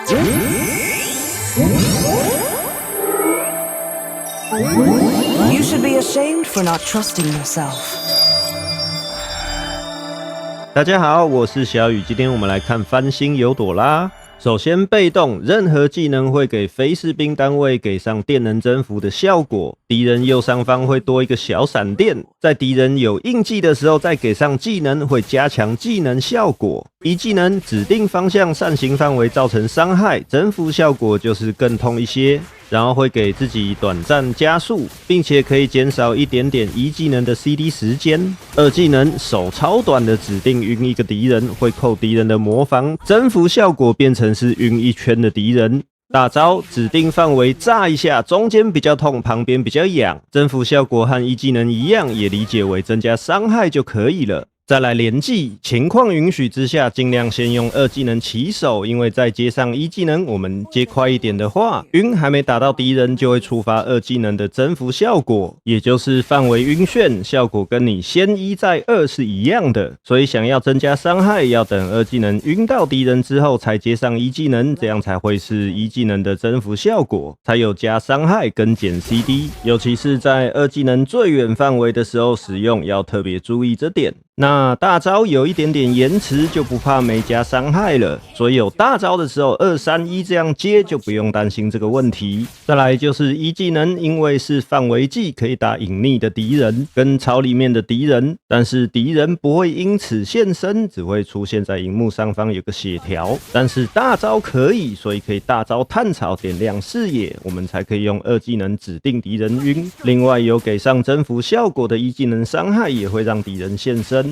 You should be ashamed for not trusting yourself. 大家好，我是小雨，今天我们来看翻新尤朵拉。首先，被动，任何技能会给非士兵单位给上电能征服的效果，敌人右上方会多一个小闪电，在敌人有印记的时候再给上技能，会加强技能效果。一技能指定方向扇形范围造成伤害，征服效果就是更痛一些，然后会给自己短暂加速，并且可以减少一点点一技能的 CD 时间。二技能手超短的指定晕一个敌人，会扣敌人的魔防，征服效果变成是晕一圈的敌人。大招指定范围炸一下，中间比较痛，旁边比较痒，征服效果和一技能一样，也理解为增加伤害就可以了。再来连技，情况允许之下，尽量先用二技能起手，因为再接上一技能，我们接快一点的话，晕还没打到敌人，就会触发二技能的征服效果，也就是范围晕眩，效果跟你先一再二是一样的。所以想要增加伤害，要等二技能晕到敌人之后才接上一技能，这样才会是一技能的征服效果，才有加伤害跟减 CD， 尤其是在二技能最远范围的时候使用，要特别注意这点。那大招有一点点延迟，就不怕没加伤害了，所以有大招的时候2、3、1这样接就不用担心这个问题。再来就是一技能，因为是范围技，可以打隐匿的敌人跟巢里面的敌人，但是敌人不会因此现身，只会出现在荧幕上方有个血条。但是大招可以，所以可以大招探草点亮视野，我们才可以用二技能指定敌人晕。另外有给上征服效果的一技能伤害，也会让敌人现身。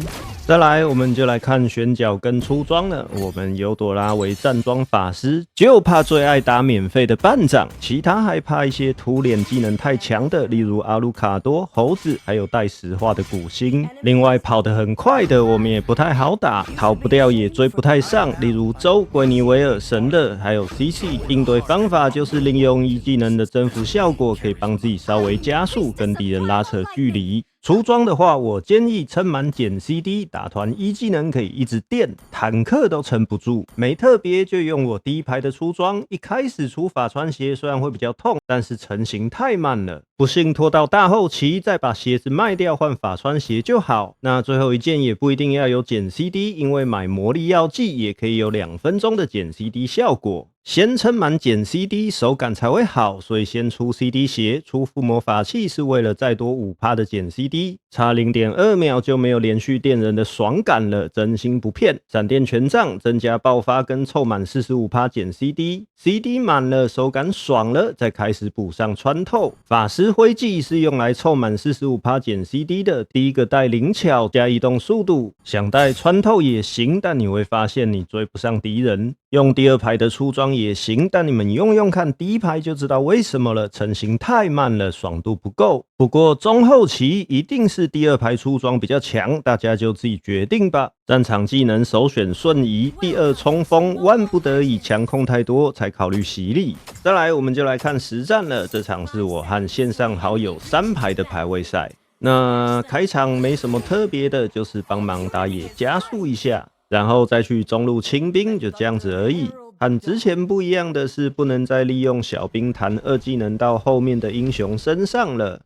再来，我们就来看选角跟出装了。我们尤朵拉为站桩法师，就怕最爱打免费的班长，其他还怕一些涂脸技能太强的，例如阿鲁卡多、猴子，还有带石化的古星。另外跑得很快的，我们也不太好打，逃不掉也追不太上，例如周、圭尼维尔、神乐，还有 CC。应对方法就是利用一技能的征服效果，可以帮自己稍微加速，跟敌人拉扯距离。出装的话，我建议撑满减 CD， 打团一技能可以一直电，坦克都撑不住。没特别就用我第一排的出装，一开始出法穿鞋虽然会比较痛，但是成型太慢了，不幸拖到大后期再把鞋子卖掉换法穿鞋就好。那最后一件也不一定要有减 CD， 因为买魔力药剂也可以有2分钟的减 CD 效果。先撑满减 CD 手感才会好，所以先出 CD 鞋，出附魔法器是为了再多 5% 的减 CD， 差 0.2 秒就没有连续电人的爽感了，真心不骗。闪电权杖增加爆发跟凑满 45% 减 CD， CD 满了手感爽了，再开始补上穿透。法师徽记是用来凑满 45% 减 CD 的，第一个带灵巧加移动速度，想带穿透也行，但你会发现你追不上敌人。用第二排的出装也行，但你们用用看第一排就知道为什么了，成型太慢了，爽度不够。不过中后期一定是第二排出装比较强，大家就自己决定吧。战场技能首选瞬移，第二冲锋，万不得已强控太多才考虑洗礼。再来我们就来看实战了，这场是我和线上好友3排的排位赛。那开场没什么特别的，就是帮忙打野加速一下，然后再去中路清兵，就这样子而已。和之前不一样的是，不能再利用小兵弹二技能到后面的英雄身上了。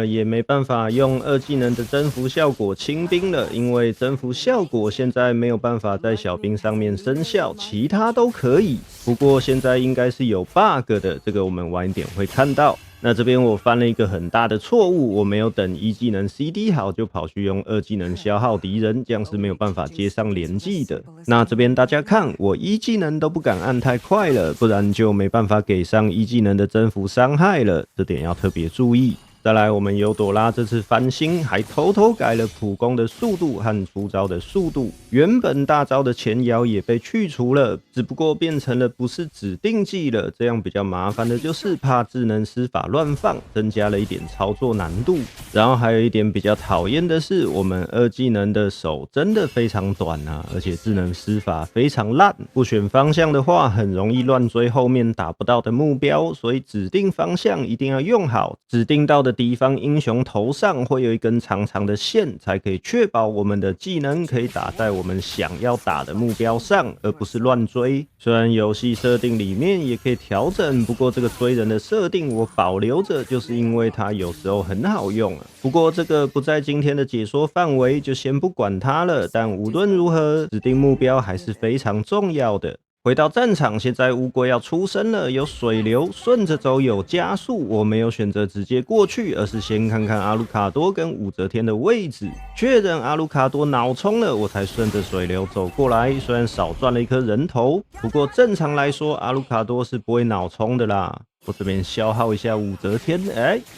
也没办法用二技能的征服效果清兵了，因为征服效果现在没有办法在小兵上面生效，其他都可以。不过现在应该是有 bug 的，这个我们晚一点会看到。那这边我犯了一个很大的错误，我没有等一技能 CD 好就跑去用二技能消耗敌人，这样是没有办法接上连技的。那这边大家看，我一技能都不敢按太快了，不然就没办法给上一技能的征服伤害了，这点要特别注意。再来，我们尤朵拉这次翻新，还偷偷改了普攻的速度和出招的速度。原本大招的前摇也被去除了，只不过变成了不是指定技了。这样比较麻烦的就是怕智能施法乱放，增加了一点操作难度。然后还有一点比较讨厌的是，我们二技能的手真的非常短啊，而且智能施法非常烂。不选方向的话，很容易乱追后面打不到的目标，所以指定方向一定要用好。指定到的敌方英雄头上会有一根长长的线，才可以确保我们的技能可以打在我们想要打的目标上，而不是乱追。虽然游戏设定里面也可以调整，不过这个追人的设定我保留着，就是因为它有时候很好用啊。不过这个不在今天的解说范围，就先不管它了。但无论如何，指定目标还是非常重要的。回到战场，现在乌龟要出生了，有水流，顺着走有加速。我没有选择直接过去，而是先看看阿鲁卡多跟武则天的位置，确认阿鲁卡多脑冲了，我才顺着水流走过来。虽然少赚了一颗人头，不过正常来说，阿鲁卡多是不会脑冲的啦。我这边消耗一下武则天，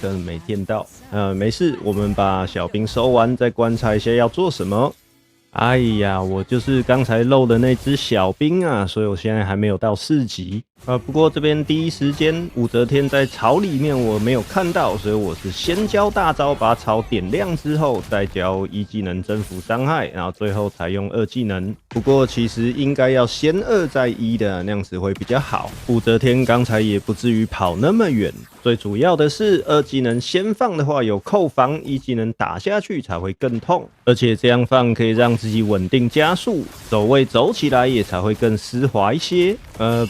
可能没电到，没事，我们把小兵收完，再观察一下要做什么。哎呀，我就是刚才漏的那只小兵啊，所以我现在还没有到4级。不过这边第一时间武则天在草里面我没有看到，所以我是先教大招把草点亮之后，再教1技能征服伤害，然后最后才用2技能。不过其实应该要先2再1的，那样子会比较好。武则天刚才也不至于跑那么远。最主要的是2技能先放的话有扣防，1技能打下去才会更痛，而且这样放可以让自己稳定加速，走位走起来也才会更丝滑一些。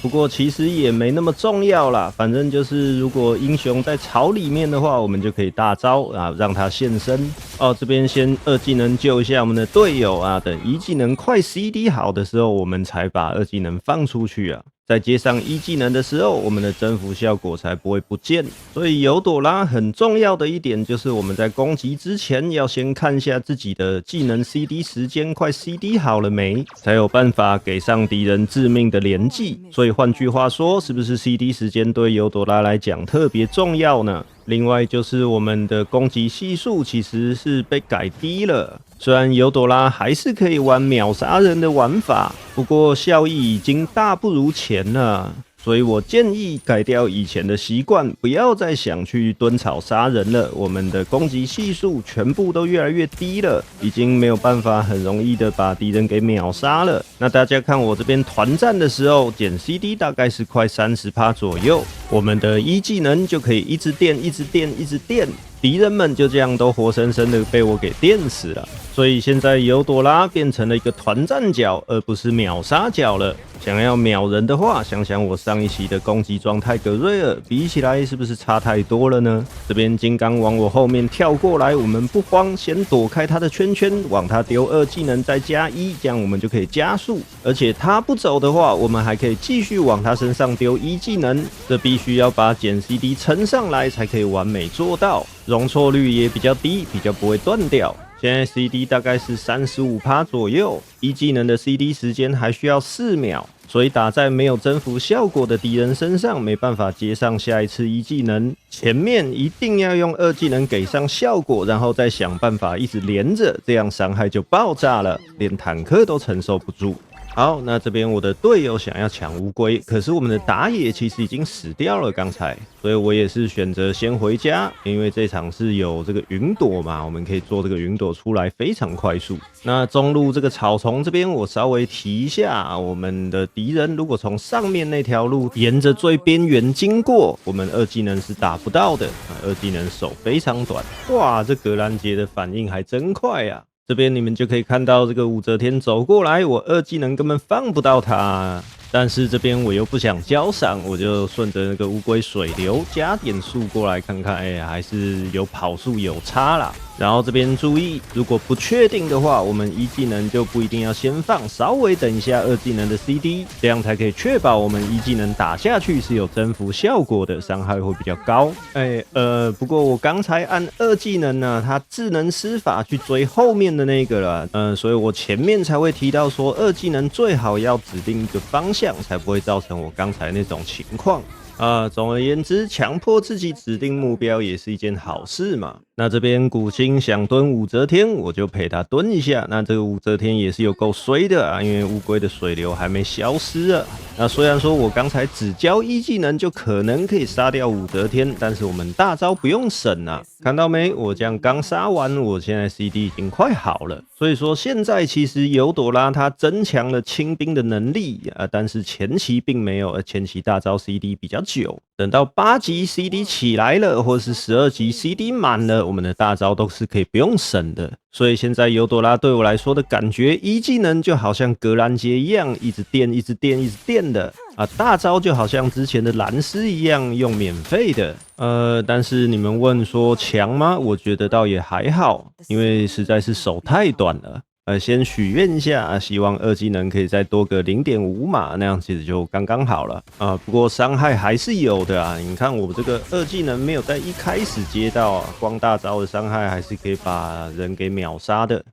不过其实也没那么重要啦，反正就是如果英雄在草里面的话，我们就可以大招啊，让他现身。这边先2技能救一下我们的队友啊，等1技能快 CD 好的时候，我们才把2技能放出去啊。在接上1技能的时候，我们的征服效果才不会不见。所以尤朵拉很重要的一点就是我们在攻击之前要先看一下自己的技能 CD 时间快 CD 好了没，才有办法给上敌人致命的连击。所以换句话说，是不是 CD 时间对尤朵拉来讲特别重要呢？另外就是我们的攻击系数其实是被改低了，虽然尤朵拉还是可以玩秒杀人的玩法，不过效益已经大不如前了。所以我建议改掉以前的习惯，不要再想去蹲草杀人了。我们的攻击系数全部都越来越低了，已经没有办法很容易的把敌人给秒杀了。那大家看我这边团战的时候，减 CD 大概是快 30% 左右，我们的1技能就可以一直电一直电一直电，敌人们就这样都活生生的被我给电死了。所以现在尤朵拉变成了一个团战角，而不是秒杀角了。想要秒人的话，想想我上一期的攻击装泰格瑞尔，比起来是不是差太多了呢？这边金刚往我后面跳过来，我们不慌，先躲开他的圈圈，往他丢2技能再加1，这样我们就可以加速。而且他不走的话，我们还可以继续往他身上丢1技能，这必须要把减 CD 撑上来才可以完美做到，容错率也比较低，比较不会断掉。现在 CD 大概是 35% 左右，1技能的 CD 时间还需要4秒，所以打在没有征服效果的敌人身上，没办法接上下一次1技能。前面一定要用2技能给上效果，然后再想办法一直连着，这样伤害就爆炸了，连坦克都承受不住。好，那这边我的队友想要抢乌龟，可是我们的打野其实已经死掉了刚才，所以我也是选择先回家，因为这场是有这个云朵嘛，我们可以做这个云朵出来非常快速。那中路这个草丛这边我稍微提一下，我们的敌人如果从上面那条路沿着最边缘经过，我们2技能是打不到的，2技能手非常短。哇，这格兰杰的反应还真快啊！这边你们就可以看到这个武则天走过来，我2技能根本放不到他，但是这边我又不想交赏，我就顺着那个乌龟水流加点速过来看看，还是有跑速有差啦。然后这边注意，如果不确定的话，我们1技能就不一定要先放，稍微等一下2技能的 CD， 这样才可以确保我们1技能打下去是有征服效果的，伤害会比较高。不过我刚才按2技能呢，它智能施法去追后面的那个了，所以我前面才会提到说2技能最好要指定一个方向，才不会造成我刚才那种情况。总而言之，强迫自己指定目标也是一件好事嘛。那这边古星想蹲武则天，我就陪他蹲一下。那这个武则天也是有够衰的啊，因为乌龟的水流还没消失啊。那虽然说我刚才只教1技能就可能可以杀掉武则天，但是我们大招不用省啊。看到没？我这样刚杀完，我现在 CD 已经快好了。所以说现在其实尤朵拉她增强了清兵的能力但是前期并没有，前期大招 CD 比较久。等到8级 CD 起来了，或是12级 CD 满了，我们的大招都是可以不用省的。所以现在尤朵拉对我来说的感觉，一技能就好像格兰杰一样，一直电、一直电、一直电的啊。大招就好像之前的蓝斯一样，用免费的。但是你们问说强吗？我觉得倒也还好，因为实在是手太短了。先许愿一下，希望2技能可以再多个0.5码，那样其实就刚刚好了啊。不过伤害还是有的啊，你看我这个2技能没有在一开始接到啊，光大招的伤害还是可以把人给秒杀的。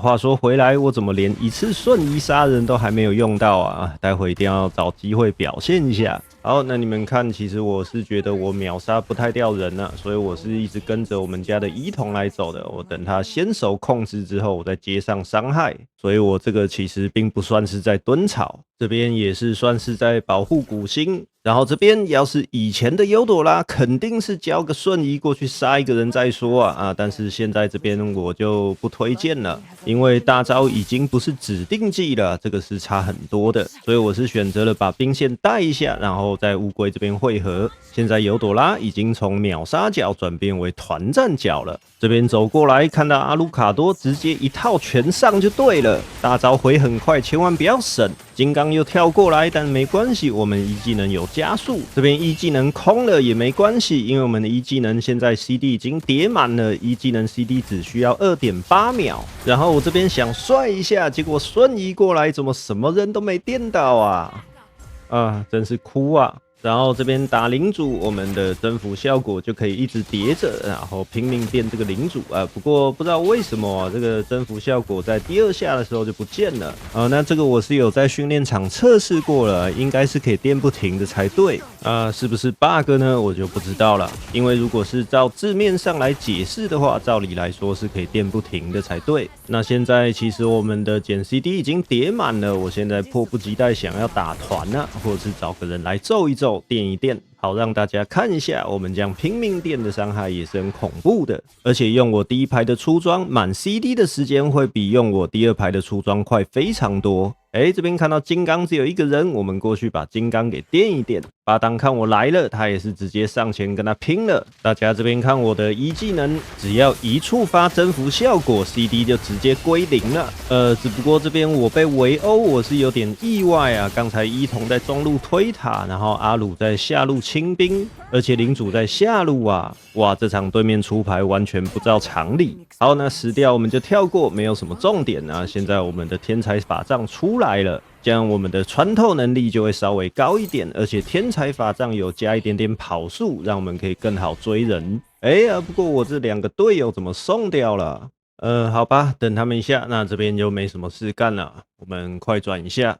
话说回来，我怎么连一次瞬移杀人都还没有用到啊？待会一定要找机会表现一下。好，那你们看，其实我是觉得我秒杀不太掉人啊，所以我是一直跟着我们家的伊童来走的。我等他先手控制之后，我再接上伤害。所以我这个其实并不算是在蹲草，这边也是算是在保护古星。然后这边要是以前的尤朵拉，肯定是交个瞬移过去杀一个人再说啊，但是现在这边我就不推荐了，因为大招已经不是指定技了，这个是差很多的，所以我是选择了把兵线带一下，然后在乌龟这边汇合。现在尤朵拉已经从秒杀角转变为团战角了，这边走过来看到阿鲁卡多，直接一套全上就对了，大招回很快，千万不要省。金刚又跳过来，但没关系，我们一技能有加速，这边一技能空了也没关系，因为我们的一技能现在 CD 已经叠满了，一技能 CD 只需要 2.8 秒。然后我这边想帅一下，结果瞬移过来，怎么什么人都没电到啊？真是哭啊！然后这边打领主，我们的征服效果就可以一直叠着，然后拼命电这个领主啊。不过不知道为什么这个征服效果在第2下的时候就不见了啊。那这个我是有在训练场测试过了，应该是可以电不停的才对啊。是不是 bug 呢？我就不知道了。因为如果是照字面上来解释的话，照理来说是可以电不停的才对。那现在其实我们的减 CD 已经叠满了，我现在迫不及待想要打团啊，或者是找个人来揍一揍。电一电，好让大家看一下，我们这样拼命电的伤害也是很恐怖的。而且用我第1排的出装满 CD 的时间会比用我第2排的出装快非常多。这边看到金刚只有1个人，我们过去把金刚给电一电。巴当看我来了，他也是直接上前跟他拼了。大家这边看我的一技能，只要一触发征服效果 ，CD 就直接归0了。只不过这边我被围殴，我是有点意外啊。刚才伊童在中路推塔，然后阿鲁在下路清兵，而且领主在下路啊。哇，这场对面出牌完全不照常理。好，那死掉我们就跳过，没有什么重点啊。现在我们的天才法杖出来了。这样我们的穿透能力就会稍微高一点，而且天才法杖有加一点点跑速，让我们可以更好追人。不过我这2个队友怎么送掉了？好吧，等他们一下，那这边就没什么事干了，我们快转一下。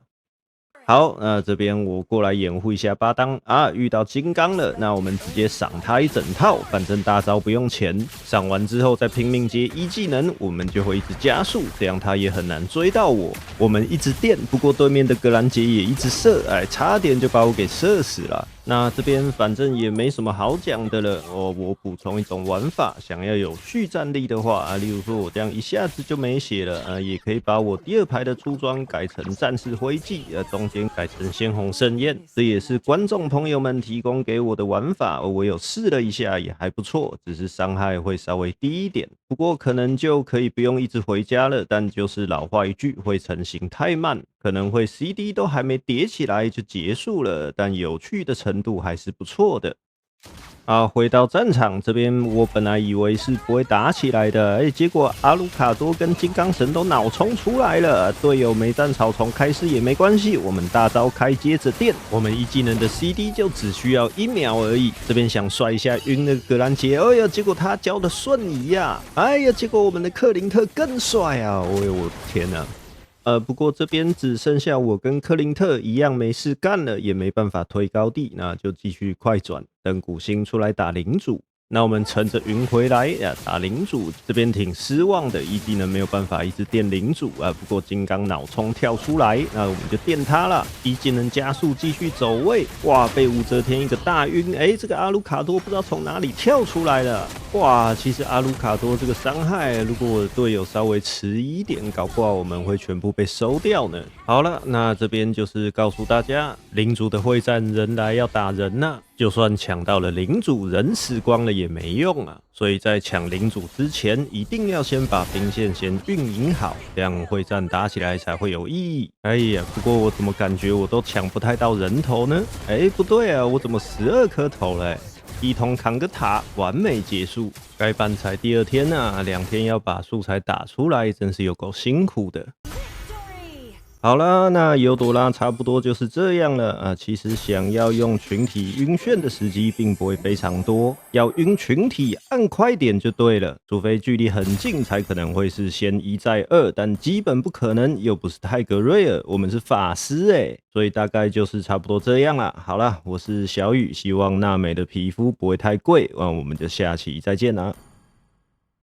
好，那这边我过来掩护一下巴当啊，遇到金刚了，那我们直接赏他一整套，反正大招不用钱，赏完之后再拼命接一技能，我们就会一直加速，这样他也很难追到我。我们一直电，不过对面的格兰杰也一直射，差点就把我给射死了。那这边反正也没什么好讲的了我补充一种玩法，想要有续战力的话例如说我这样一下子就没血了也可以把我第2排的出装改成战士徽记中间改成鲜红盛宴，这也是观众朋友们提供给我的玩法我有试了一下，也还不错，只是伤害会稍微低一点，不过可能就可以不用一直回家了，但就是老话一句，会成型太慢，可能会 CD 都还没叠起来就结束了，但有趣的程度还是不错的。好，回到战场这边，我本来以为是不会打起来的，结果阿鲁卡多跟金刚神都脑冲出来了，队友没战草丛开始也没关系，我们大招开接着电，我们一技能的 CD 就只需要1秒而已。这边想帅一下晕那个格兰杰，结果他教的瞬移呀，结果我们的克林特更帅啊，我的天哪！不过这边只剩下我跟克林特一样没事干了，也没办法推高地，那就继续快转，等古星出来打领主。那我们乘着云回来打领主，这边挺失望的，一技能没有办法一直电领主不过金刚脑冲跳出来，那我们就电他了，一技能加速继续走位，哇，被武则天一个大晕，这个阿鲁卡多不知道从哪里跳出来了，哇，其实阿卢卡多这个伤害，如果我的队友稍微迟一点，搞不好我们会全部被收掉呢。好了，那这边就是告诉大家，领主的会战人来要打人呐、就算抢到了领主，人死光了也没用啊。所以在抢领主之前，一定要先把兵线先运营好，这样会战打起来才会有意义。哎呀，不过我怎么感觉我都抢不太到人头呢？哎，不对啊，我怎么12颗头嘞？一通扛个塔，完美结束。该办才第2天啊，2天要把素材打出来，真是有够辛苦的。好啦，那尤朵拉差不多就是这样了啊。其实想要用群体晕眩的时机并不会非常多，要晕群体按快点就对了，除非距离很近才可能会是先1再2，但基本不可能，又不是泰格瑞尔，我们是法师所以大概就是差不多这样啦。好啦，我是小雨，希望娜美的皮肤不会太贵，那我们就下期再见啦。